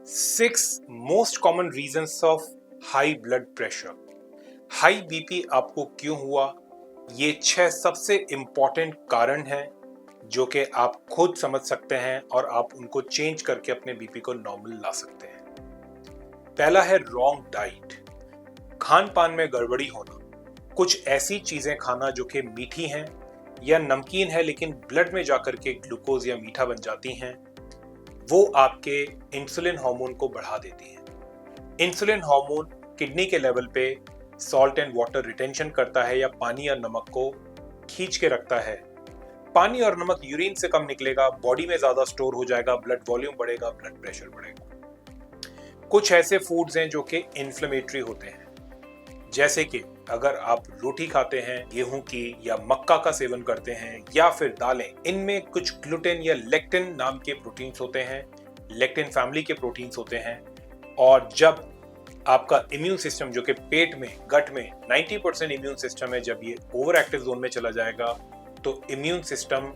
6 most common reasons of high blood pressure. High BP आपको क्यों हुआ, ये 6 सबसे इंपॉर्टेंट कारण हैं जो कि आप खुद समझ सकते हैं और आप उनको चेंज करके अपने बीपी को नॉर्मल ला सकते हैं। पहला है रॉन्ग डाइट, खान पान में गड़बड़ी होना। कुछ ऐसी चीजें खाना जो कि मीठी हैं या नमकीन है लेकिन ब्लड में जाकर के ग्लूकोज या मीठा बन जाती हैं, वो आपके इंसुलिन हार्मोन को बढ़ा देती हैं। इंसुलिन हार्मोन किडनी के लेवल पे सॉल्ट एंड वाटर रिटेंशन करता है या पानी और नमक को खींच के रखता है। पानी और नमक यूरिन से कम निकलेगा, बॉडी में ज्यादा स्टोर हो जाएगा, ब्लड वॉल्यूम बढ़ेगा, ब्लड प्रेशर बढ़ेगा। कुछ ऐसे फूड्स हैं जो कि इन्फ्लेमेटरी होते हैं, जैसे कि अगर आप रोटी खाते हैं गेहूं की या मक्का का सेवन करते हैं या फिर दालें, इनमें कुछ ग्लूटेन या लेक्टिन नाम के प्रोटीन्स होते हैं, लेक्टिन फैमिली के प्रोटीन्स होते हैं। और जब आपका इम्यून सिस्टम जो कि पेट में, गट में 90% इम्यून सिस्टम है, जब ये ओवर एक्टिव जोन में चला जाएगा तो इम्यून सिस्टम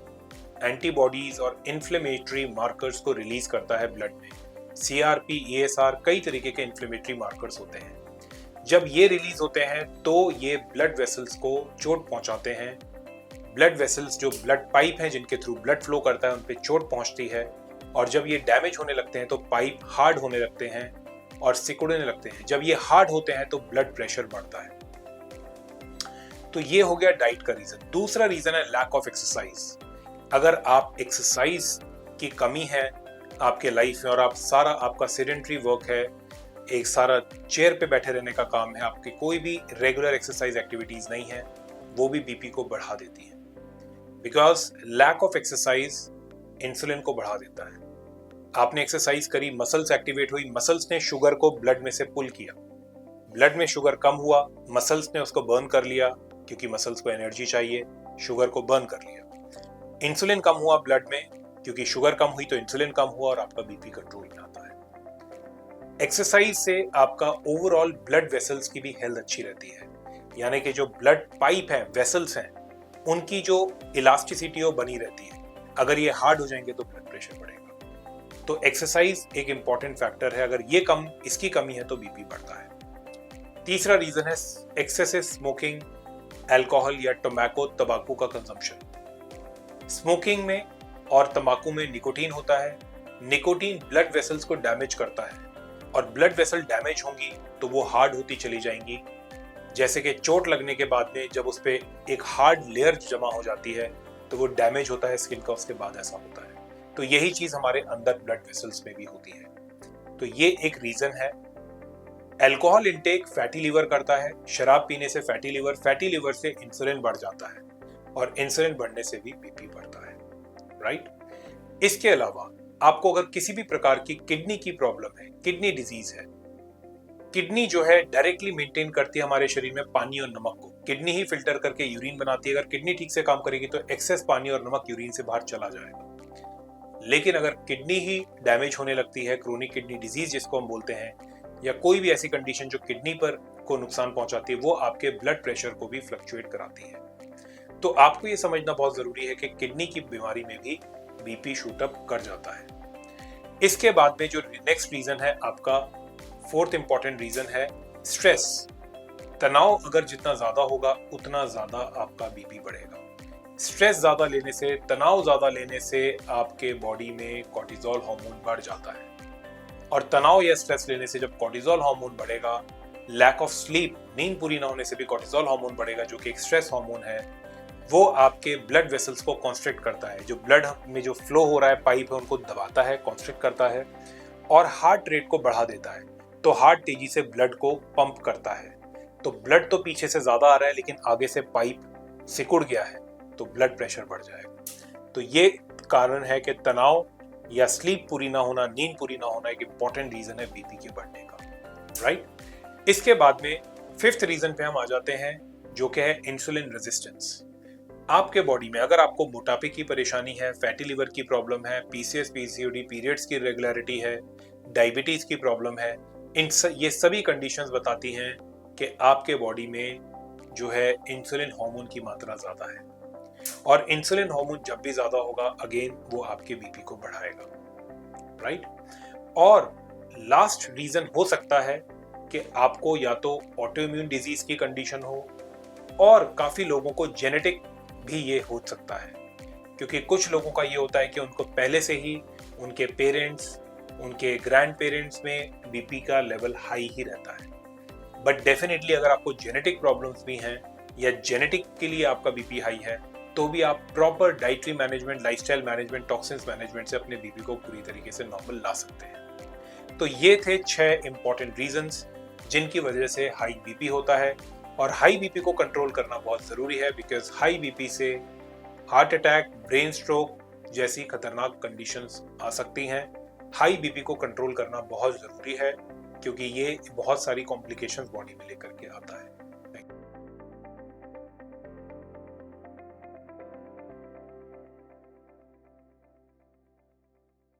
एंटीबॉडीज और इन्फ्लेमेटरी मार्कर्स को रिलीज करता है ब्लड में। CRP, ESR, कई तरीके के इन्फ्लेमेटरी मार्कर्स होते हैं। जब ये रिलीज होते हैं तो ये ब्लड वेसल्स को चोट पहुंचाते हैं। ब्लड वेसल्स जो ब्लड पाइप हैं जिनके थ्रू ब्लड फ्लो करता है, उन पे चोट पहुंचती है और जब ये डैमेज होने लगते हैं तो पाइप हार्ड होने लगते हैं और सिकुड़ने लगते हैं। जब ये हार्ड होते हैं तो ब्लड प्रेशर बढ़ता है। तो ये हो गया डाइट का रीजन। दूसरा रीजन है लैक ऑफ एक्सरसाइज। अगर आप एक्सरसाइज की कमी है आपके लाइफ में और आप सारा आपका सेडेंटरी वर्क है, एक सारा चेयर पे बैठे रहने का काम है, आपकी कोई भी रेगुलर एक्सरसाइज एक्टिविटीज नहीं है, वो भी बीपी को बढ़ा देती है। Because lack of exercise insulin को बढ़ा देता है। आपने एक्सरसाइज करी, मसल्स एक्टिवेट हुई, मसल्स ने शुगर को ब्लड में से पुल किया, ब्लड में शुगर कम हुआ, मसल्स ने उसको बर्न कर लिया क्योंकि मसल्स को एनर्जी चाहिए, शुगर को बर्न कर लिया। इंसुलिन कम हुआ ब्लड में क्योंकि शुगर कम हुई तो इंसुलिन कम हुआ और आपका बीपी कंट्रोल में आता है। एक्सरसाइज से आपका ओवरऑल ब्लड वेसल्स की भी हेल्थ अच्छी रहती है, यानी कि जो ब्लड पाइप हैं, वेसल्स हैं, उनकी जो इलास्टिसिटी है वो बनी रहती है। अगर ये हार्ड हो जाएंगे तो ब्लड प्रेशर बढ़ेगा। तो एक्सरसाइज एक इंपॉर्टेंट फैक्टर है, अगर ये इसकी कमी है तो बीपी बढ़ता है। तीसरा रीजन है एक्सेसिव स्मोकिंग, अल्कोहल या तंबाकू का कंजम्पशन। स्मोकिंग में और तंबाकू में निकोटीन होता है। निकोटीन ब्लड वेसल्स को डैमेज करता है और ब्लड वेसल डैमेज होंगी तो वो हार्ड होती चली जाएंगी। जैसे कि चोट लगने के बाद में जब उस पे एक हार्ड लेयर जमा हो जाती है तो वो डैमेज होता है स्किन का, उसके बाद ऐसा होता है। तो यही चीज हमारे अंदर ब्लड वेसल्स में भी होती है। तो ये एक रीजन है। अल्कोहल इंटेक फैटी लिवर करता है। शराब पीने से फैटी लिवर से इंसुलिन बढ़ जाता है और इंसुलिन बढ़ने से भी बीपी बढ़ता है, राइट। इसके अलावा आपको अगर किसी भी प्रकार की किडनी की प्रॉब्लम है, किडनी डिजीज है, किडनी जो है डायरेक्टली मेंटेन करती है हमारे शरीर में पानी और नमक को। किडनी ही फिल्टर करके यूरिन बनाती है। अगर किडनी ठीक से काम करेगी तो एक्सेस पानी और नमक यूरिन से बाहर चला जाएगा। लेकिन अगर किडनी ही डैमेज होने लगती है, क्रोनिक किडनी डिजीज जिसको हम बोलते हैं, या कोई भी ऐसी कंडीशन जो किडनी पर को नुकसान पहुंचाती है, वो आपके ब्लड प्रेशर को भी फ्लक्चुएट कराती है। तो आपको ये समझना बहुत जरूरी है कि किडनी की बीमारी में भी बीपी शूट अप कर जाता है। इसके बाद में जो नेक्स्ट रीजन है आपका, फोर्थ इंपॉर्टेंट रीजन है स्ट्रेस। तनाव अगर जितना ज्यादा होगा उतना ज्यादा आपका बीपी बढ़ेगा। स्ट्रेस ज्यादा लेने से, तनाव ज्यादा लेने से आपके बॉडी में कॉर्टिसोल हार्मोन बढ़ जाता है और तनाव या स्ट्रेस लेने से जब कॉर्टिसोल हार्मोन बढ़ेगा, लैक ऑफ स्लीप, नींद पूरी ना होने से भी कॉर्टिसोल हार्मोन बढ़ेगा जो कि एक स्ट्रेस हार्मोन है। वो आपके ब्लड वेसल्स को कॉन्स्ट्रिक्ट करता है, जो ब्लड में जो फ्लो हो रहा है, पाइप है, उनको दबाता है, कॉन्स्ट्रिक्ट करता है और हार्ट रेट को बढ़ा देता है। तो हार्ट तेजी से ब्लड को पंप करता है। तो ब्लड तो पीछे से ज्यादा आ रहा है लेकिन आगे से पाइप सिकुड़ गया है तो ब्लड प्रेशर बढ़ जाएगा। तो ये कारण है कि तनाव या स्लीप पूरी ना होना, नींद पूरी ना होना एक इंपॉर्टेंट रीजन है बीपी के बढ़ने का, राइट। इसके बाद में फिफ्थ रीजन पे हम आ जाते हैं जो कि है इंसुलिन रेजिस्टेंस। आपके बॉडी में अगर आपको मोटापे की परेशानी है, फैटी लिवर की प्रॉब्लम है, PCOS PCOD, पीरियड्स की इरेगुलरिटी है, डायबिटीज की प्रॉब्लम है, ये सभी कंडीशंस बताती हैं कि आपके बॉडी में जो है इंसुलिन हार्मोन की मात्रा ज्यादा है और इंसुलिन हार्मोन जब भी ज्यादा होगा अगेन वो आपके बीपी को बढ़ाएगा, राइट। और लास्ट रीजन हो सकता है कि आपको या तो ऑटोइम्यून डिजीज की कंडीशन हो, और काफी लोगों को जेनेटिक भी ये हो सकता है, क्योंकि कुछ लोगों का ये होता है कि उनको पहले से ही उनके पेरेंट्स, उनके ग्रैंड पेरेंट्स में बीपी का लेवल हाई ही रहता है। बट डेफिनेटली अगर आपको जेनेटिक प्रॉब्लम्स भी हैं या जेनेटिक के लिए आपका बीपी हाई है, तो भी आप proper dietary management, lifestyle management, toxins management से अपने बीपी को पूरी तरीके से नॉर्मल ला सकते हैं। तो ये थे 6 इंपॉर्टेंट रीजंस जिनकी वजह से हाई बीपी होता है, और हाई बीपी को कंट्रोल करना बहुत ज़रूरी है, बिकॉज हाई बीपी से हार्ट अटैक, ब्रेन स्ट्रोक जैसी खतरनाक कंडीशंस आ सकती हैं। हाई बीपी को कंट्रोल करना बहुत ज़रूरी है, क्योंकि ये बहुत सारी कॉम्प्लिकेशंस बॉडी में लेकर के आता है।